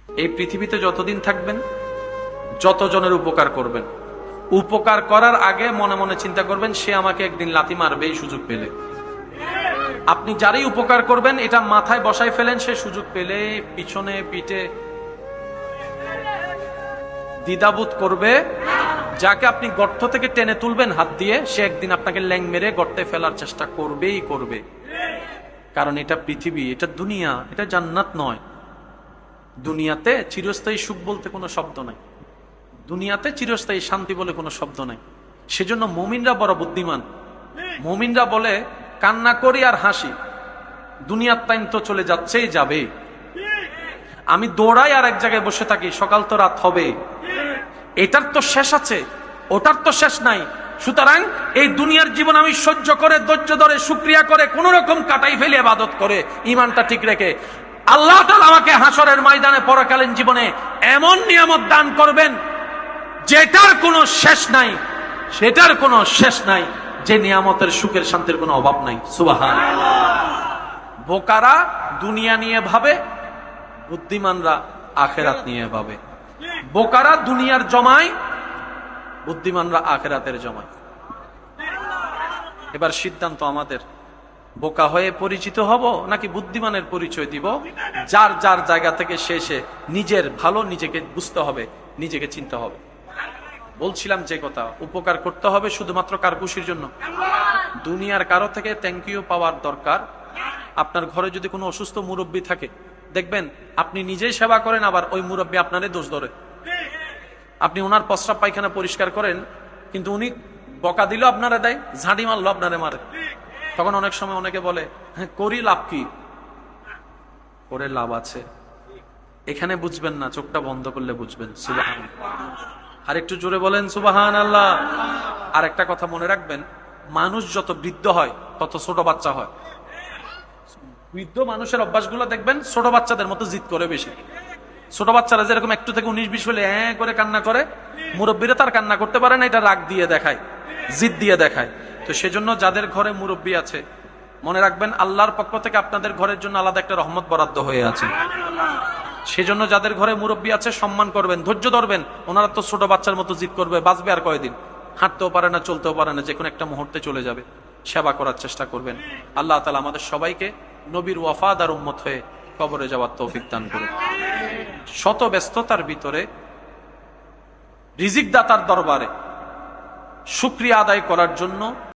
এই পৃথিবীতে যতদিন থাকবেন যতজনের উপকার করবেন, উপকার করার আগে মনে মনে চিন্তা করবেন সে আমাকে একদিন লাথি মারবে এই সুযোগ পেলে। আপনি যারই উপকার করবেন এটা মাথায় বসাই ফেলেন, সে সুযোগ পেলে পিছনে পিঠে দ্বিধাবোধ করবে। যাকে আপনি গর্ত থেকে টেনে তুলবেন হাত দিয়ে, সে একদিন আপনাকে ল্যাং মেরে গর্তে ফেলার চেষ্টা করবেই করবে। কারণ এটা পৃথিবী, এটা দুনিয়া, এটা জান্নাত নয়। দুনিয়াতে চিরস্থায়ী সুখ বলতে কোনো শব্দ নাই, দুনিয়াতে চিরস্থায়ী শান্তি বলে কোনো শব্দ নাই। সেজন্য মুমিনরা বড় বুদ্ধিমান। মুমিনরা বলে কান্না করি আর হাসি, দুনিয়ার টাইম তো চলে যাচ্ছেই যাবে। আমি দৌড়াই আর এক জায়গায় বসে থাকি, সকাল তো রাত হবে, এটার তো শেষ আছে, ওটার তো শেষ নাই। সুতরাং এই দুনিয়ার জীবন আমি সহ্য করে, ধৈর্য ধরে, শুকরিয়া করে, কোন রকম কাটাই ফেলে ইবাদত করে, ঈমানটা ঠিক রেখে আল্লাহ তাআলা আমাকে হাসরের ময়দানে পরকালীন জীবনে এমন নিয়ামত দান করবেন যেটার কোনো শেষ নাই, সেটার কোনো শেষ নাই, যে নিয়ামতের সুখের শান্তির কোনো অভাব নাই। সুবহানাল্লাহ। বোকারা দুনিয়া নিয়ে ভাবে, বুদ্ধিমানরা আখেরাত নিয়ে ভাবে। বোকারা দুনিয়ার জমায়, বুদ্ধিমানরা আখেরাতের জমায়। এবার সিদ্ধান্ত আমাদের, বোকা হয়ে পরিচিত হব নাকি বুদ্ধিমানের পরিচয় দিব? যার যার জায়গা থেকে শেষে নিজের ভালো নিজেকে বুঝতে হবে, নিজেকে চিনতে হবে। বলছিলাম যে কথা, উপকার করতে হবে শুধুমাত্র কার খুশির জন্য। দুনিয়ার কারো থেকে থ্যাংক ইউ পাওয়ার দরকার। আপনার ঘরে যদি কোনো অসুস্থ মুরব্বী থাকে, দেখবেন আপনি নিজেই সেবা করেন, আবার ওই মুরব্বী আপনারে দোষ ধরে। আপনি ওনার প্রস্রাব পায়খানা পরিষ্কার করেন, কিন্তু উনি বকা দিল আপনারা দেয়, ঝাঁটি মারলো আপনারে মারে। তখন অনেক সময় অনেকে বলে, হ্যাঁ করি লাভ কি? করে লাভ আছে, এখানে বুঝবেন না, চোখটা বন্ধ করলে বুঝবেন। সুবহানাল্লাহ। আর একটু জোরে বলেন সুবহানাল্লাহ। আর একটা কথা মনে রাখবেন, মানুষ যত বৃদ্ধ হয় তত ছোট বাচ্চা হয়। বৃদ্ধ মানুষের অভ্যাসগুলো দেখবেন ছোট বাচ্চাদের মতো জিদ করে বেশি। ছোট বাচ্চারা যেরকম একটু থেকে 19-20 হলে করে কান্না করে, মুরব্বীরা তার কান্না করতে পারে না, এটা রাগ দিয়ে দেখায়, জিদ দিয়ে দেখায়। তো সেজন্য যাদের ঘরে মুরব্বী আছে, মনে রাখবেন আল্লাহর পক্ষ থেকে আপনাদের ঘরের জন্য আলাদা একটা রহমত বরাদ্দ হয়ে আছে। সেজন্য যাদের ঘরে মুরব্বী আছে সম্মান করবেন, ধৈর্য ধরবেন। ওনারা তো ছোট বাচ্চার মতো জিদ করবে, বাঁচবে আর কয়দিন, হাঁটতেও পারে না, চলতেও পারে না, যে কোনো একটা মুহূর্তে চলে যাবে। সেবা করার চেষ্টা করবেন। আল্লাহ তাআলা আমাদের সবাইকে নবীর ওয়াফাদার উম্মত হয়ে কবরে যাওয়ার তৌফিক দান করুন। শত ব্যস্ততার ভিতরে রিজিক দাতার দরবারে শুকরিয়া আদায় করার জন্য